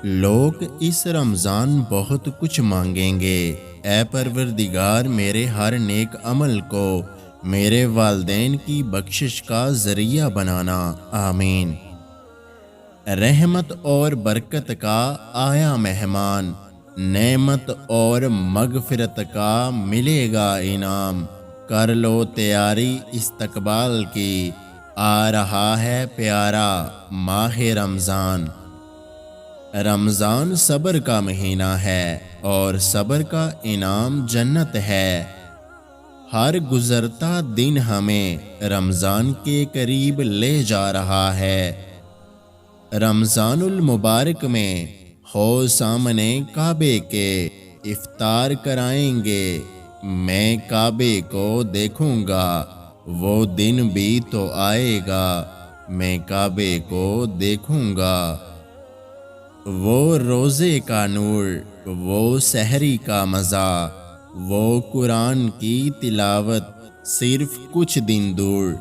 لوگ اس رمضان بہت کچھ مانگیں گے، اے پروردگار میرے ہر نیک عمل کو میرے والدین کی بخشش کا ذریعہ بنانا، آمین۔ رحمت اور برکت کا آیا مہمان، نعمت اور مغفرت کا ملے گا انعام۔ کر لو تیاری استقبال کی، آ رہا ہے پیارا ماہ رمضان۔ رمضان صبر کا مہینہ ہے اور صبر کا انعام جنت ہے۔ ہر گزرتا دن ہمیں رمضان کے قریب لے جا رہا ہے۔ رمضان المبارک میں ہو سامنے کعبے کے، افطار کرائیں گے، میں کعبے کو دیکھوں گا، وہ دن بھی تو آئے گا، میں کعبے کو دیکھوں گا۔ وہ روزے کا نور، وہ سحری کا مزہ، وہ قرآن کی تلاوت صرف کچھ دن دور۔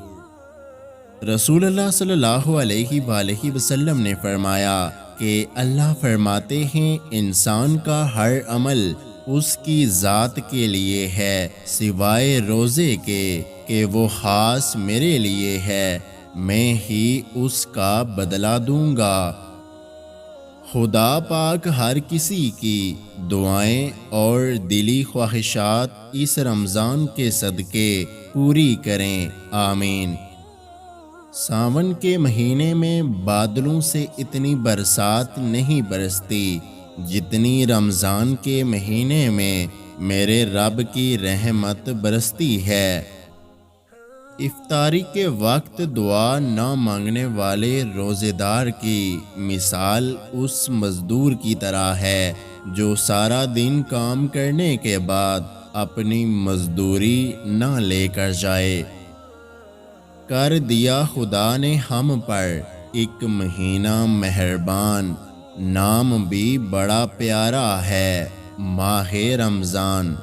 رسول اللہ صلی اللہ علیہ وآلہ وسلم نے فرمایا کہ اللہ فرماتے ہیں انسان کا ہر عمل اس کی ذات کے لیے ہے سوائے روزے کے کہ وہ خاص میرے لیے ہے، میں ہی اس کا بدلہ دوں گا۔ خدا پاک ہر کسی کی دعائیں اور دلی خواہشات اس رمضان کے صدقے پوری کریں، آمین۔ ساون کے مہینے میں بادلوں سے اتنی برسات نہیں برستی جتنی رمضان کے مہینے میں میرے رب کی رحمت برستی ہے۔ افطاری کے وقت دعا نہ مانگنے والے روزے دار کی مثال اس مزدور کی طرح ہے جو سارا دن کام کرنے کے بعد اپنی مزدوری نہ لے کر جائے۔ کر دیا خدا نے ہم پر ایک مہینہ مہربان، نام بھی بڑا پیارا ہے ماہ رمضان۔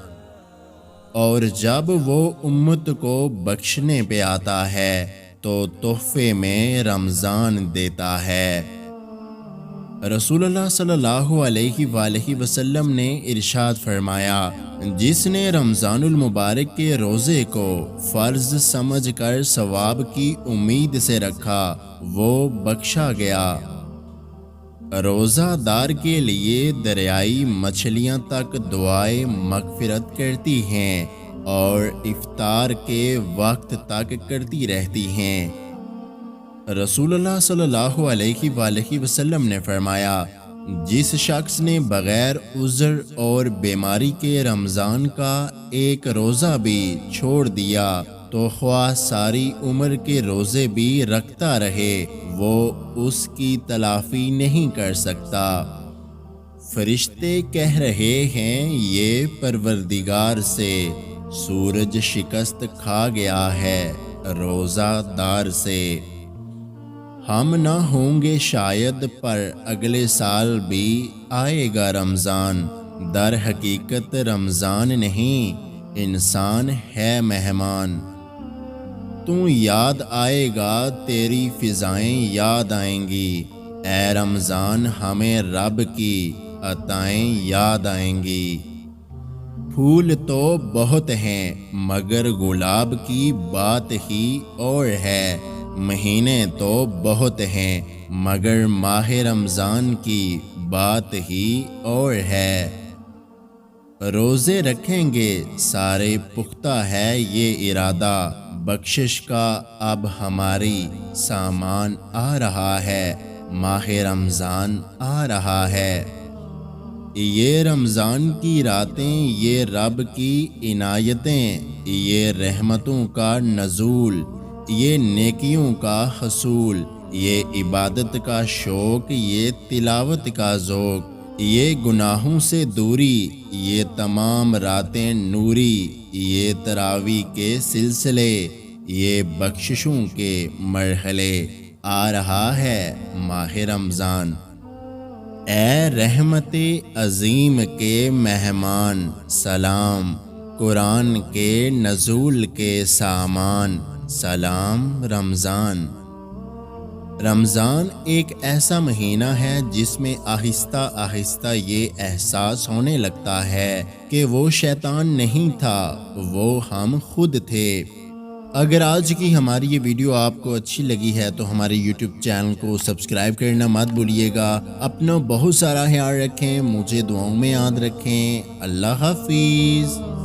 اور جب وہ امت کو بخشنے پہ آتا ہے تو تحفے میں رمضان دیتا ہے۔ رسول اللہ صلی اللہ علیہ وآلہ وسلم نے ارشاد فرمایا، جس نے رمضان المبارک کے روزے کو فرض سمجھ کر ثواب کی امید سے رکھا وہ بخشا گیا۔ روزہ دار کے لیے دریائی مچھلیاں تک دعائیں مغفرت کرتی ہیں اور افطار کے وقت تک کرتی رہتی ہیں۔ رسول اللہ صلی اللہ علیہ وآلہ وسلم نے فرمایا، جس شخص نے بغیر عذر اور بیماری کے رمضان کا ایک روزہ بھی چھوڑ دیا تو خواہ ساری عمر کے روزے بھی رکھتا رہے وہ اس کی تلافی نہیں کر سکتا۔ فرشتے کہہ رہے ہیں یہ پروردگار سے، سورج شکست کھا گیا ہے روزہ دار سے۔ ہم نہ ہوں گے شاید پر اگلے سال بھی آئے گا رمضان، در حقیقت رمضان نہیں انسان ہے مہمان۔ تو یاد آئے گا تیری فضائیں یاد آئیں گی، اے رمضان ہمیں رب کی عطائیں یاد آئیں گی۔ پھول تو بہت ہیں مگر گلاب کی بات ہی اور ہے، مہینے تو بہت ہیں مگر ماہ رمضان کی بات ہی اور ہے۔ روزے رکھیں گے سارے پختہ ہے یہ ارادہ، بخشش کا اب ہماری سامان آ رہا ہے، ماہ رمضان آ رہا ہے۔ یہ رمضان کی راتیں، یہ رب کی عنایتیں، یہ رحمتوں کا نزول، یہ نیکیوں کا حصول، یہ عبادت کا شوق، یہ تلاوت کا ذوق، یہ گناہوں سے دوری، یہ تمام راتیں نوری، یہ تراویح کے سلسلے، یہ بخششوں کے مرحلے، آ رہا ہے ماہ رمضان۔ اے رحمت عظیم کے مہمان سلام، قرآن کے نزول کے سامان سلام رمضان۔ رمضان ایک ایسا مہینہ ہے جس میں آہستہ آہستہ یہ احساس ہونے لگتا ہے کہ وہ شیطان نہیں تھا، وہ ہم خود تھے۔ اگر آج کی ہماری یہ ویڈیو آپ کو اچھی لگی ہے تو ہمارے یوٹیوب چینل کو سبسکرائب کرنا مت بھولیے گا۔ اپنا بہت سارا خیال رکھیں، مجھے دعاؤں میں یاد رکھیں۔ اللہ حافظ۔